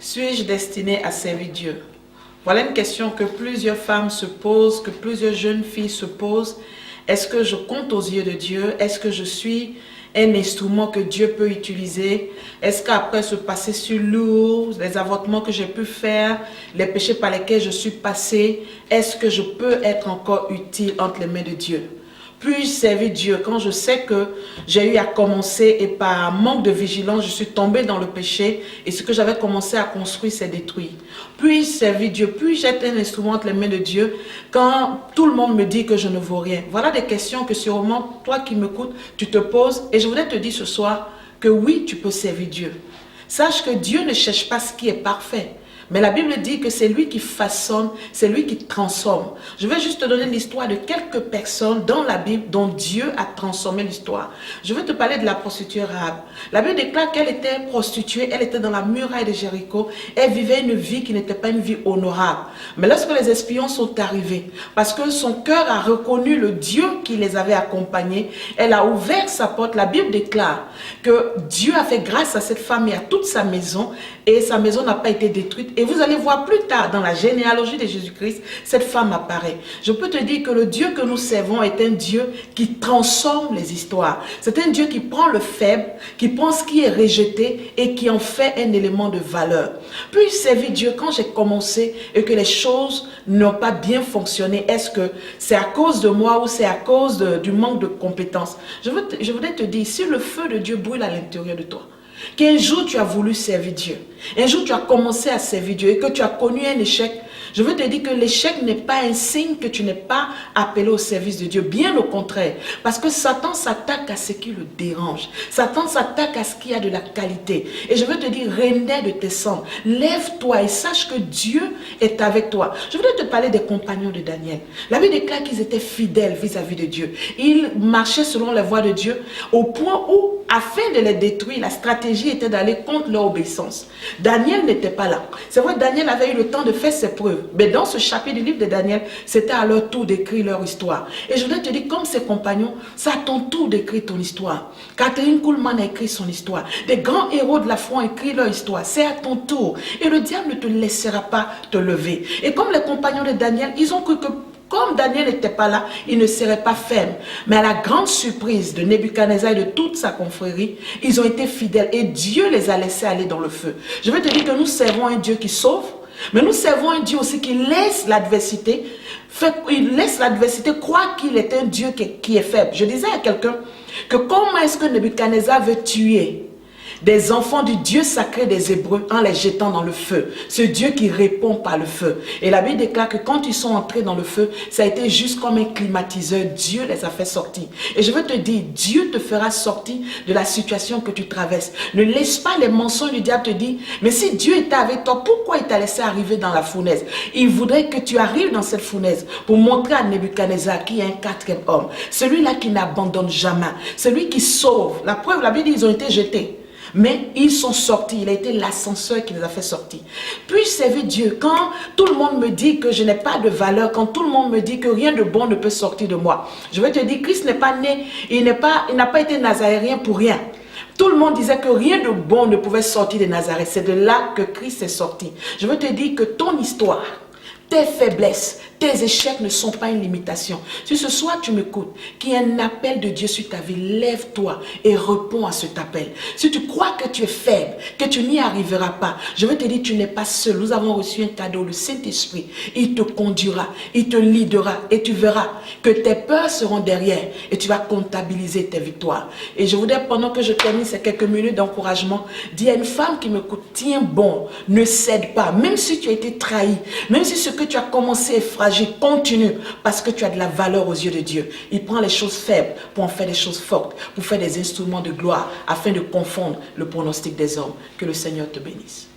Suis-je destinée à servir Dieu? Voilà une question que plusieurs femmes se posent, que plusieurs jeunes filles se posent. Est-ce que je compte aux yeux de Dieu? Est-ce que je suis un instrument que Dieu peut utiliser? Est-ce qu'après ce passé sur lourd, les avortements que j'ai pu faire, les péchés par lesquels je suis passé, est-ce que je peux être encore utile entre les mains de Dieu? Puis-je servir Dieu quand je sais que j'ai eu à commencer et par manque de vigilance, je suis tombée dans le péché et ce que j'avais commencé à construire s'est détruit? Puis-je servir Dieu? Puis-je être un instrument entre les mains de Dieu quand tout le monde me dit que je ne vaux rien? Voilà des questions que sûrement toi qui m'écoutes, tu te poses et je voudrais te dire ce soir que oui, tu peux servir Dieu. Sache que Dieu ne cherche pas ce qui est parfait. Mais la Bible dit que c'est lui qui façonne, c'est lui qui transforme. Je vais juste te donner l'histoire de quelques personnes dans la Bible dont Dieu a transformé l'histoire. Je vais te parler de la prostituée Rahab. La Bible déclare qu'elle était prostituée, elle était dans la muraille de Jéricho, elle vivait une vie qui n'était pas une vie honorable. Mais lorsque les espions sont arrivés, parce que son cœur a reconnu le Dieu qui les avait accompagnés, elle a ouvert sa porte. La Bible déclare que Dieu a fait grâce à cette femme et à toute sa maison, et sa maison n'a pas été détruite. Et vous allez voir plus tard dans la généalogie de Jésus-Christ, cette femme apparaît. Je peux te dire que le Dieu que nous servons est un Dieu qui transforme les histoires. C'est un Dieu qui prend le faible, qui prend ce qui est rejeté et qui en fait un élément de valeur. Puis-je servir Dieu quand j'ai commencé et que les choses n'ont pas bien fonctionné? Est-ce que c'est à cause de moi ou c'est à cause du manque de compétences? Je voudrais te dire, si le feu de Dieu brûle à l'intérieur de toi, qu'un jour tu as voulu servir Dieu, un jour tu as commencé à servir Dieu et que tu as connu un échec, je veux te dire que l'échec n'est pas un signe que tu n'es pas appelé au service de Dieu. Bien au contraire. Parce que Satan s'attaque à ce qui le dérange. Satan s'attaque à ce qui a de la qualité. Et je veux te dire, renais de tes cendres. Lève-toi et sache que Dieu est avec toi. Je voudrais te parler des compagnons de Daniel. La Bible déclare qu'ils étaient fidèles vis-à-vis de Dieu. Ils marchaient selon les voies de Dieu au point où, afin de les détruire, la stratégie était d'aller contre leur obéissance. Daniel n'était pas là. C'est vrai, Daniel avait eu le temps de faire ses preuves. Mais dans ce chapitre du livre de Daniel, c'était à leur tour d'écrire leur histoire. Et je voudrais te dire, comme ses compagnons, c'est à ton tour d'écrire ton histoire. Catherine Kuhlman a écrit son histoire. Des grands héros de la foi ont écrit leur histoire. C'est à ton tour. Et le diable ne te laissera pas te lever. Et comme les compagnons de Daniel, ils ont cru que comme Daniel n'était pas là, il ne serait pas ferme. Mais à la grande surprise de Nebuchadnezzar et de toute sa confrérie, ils ont été fidèles et Dieu les a laissés aller dans le feu. Je veux te dire que nous servons un Dieu qui sauve, mais nous servons un Dieu aussi qui laisse l'adversité, croire qu'il est un Dieu qui est faible. Je disais à quelqu'un que comment est-ce que Nebuchadnezzar veut tuer des enfants du Dieu sacré des Hébreux en les jetant dans le feu. Ce Dieu qui répond par le feu. Et la Bible déclare que quand ils sont entrés dans le feu, ça a été juste comme un climatiseur. Dieu les a fait sortir. Et je veux te dire, Dieu te fera sortir de la situation que tu traverses. Ne laisse pas les mensonges du diable te dire, mais si Dieu était avec toi, pourquoi il t'a laissé arriver dans la fournaise? Il voudrait que tu arrives dans cette fournaise pour montrer à Nebuchadnezzar qu'il y a un quatrième homme. Celui-là qui n'abandonne jamais. Celui qui sauve. La preuve, la Bible dit, ils ont été jetés. Mais ils sont sortis, il a été l'ascenseur qui les a fait sortir. Puis-je servir Dieu quand tout le monde me dit que je n'ai pas de valeur, quand tout le monde me dit que rien de bon ne peut sortir de moi? Je vais te dire, Christ n'est pas né, il n'a pas été nazaréen pour rien. Tout le monde disait que rien de bon ne pouvait sortir de Nazareth. C'est de là que Christ est sorti. Je veux te dire que ton histoire, tes faiblesses, tes échecs ne sont pas une limitation. Si ce soir tu m'écoutes, qu'il y a un appel de Dieu sur ta vie, lève-toi et réponds à cet appel. Si tu crois que tu es faible, que tu n'y arriveras pas, je veux te dire, tu n'es pas seul. Nous avons reçu un cadeau, le Saint-Esprit. Il te conduira, il te leadera et tu verras que tes peurs seront derrière et tu vas comptabiliser tes victoires. Et je voudrais, pendant que je termine ces quelques minutes d'encouragement, dire à une femme qui m'écoute, tiens bon, ne cède pas. Même si tu as été trahi, même si ce que tu as commencé est fragile, continue parce que tu as de la valeur aux yeux de Dieu. Il prend les choses faibles pour en faire des choses fortes, pour faire des instruments de gloire afin de confondre le pronostic des hommes. Que le Seigneur te bénisse.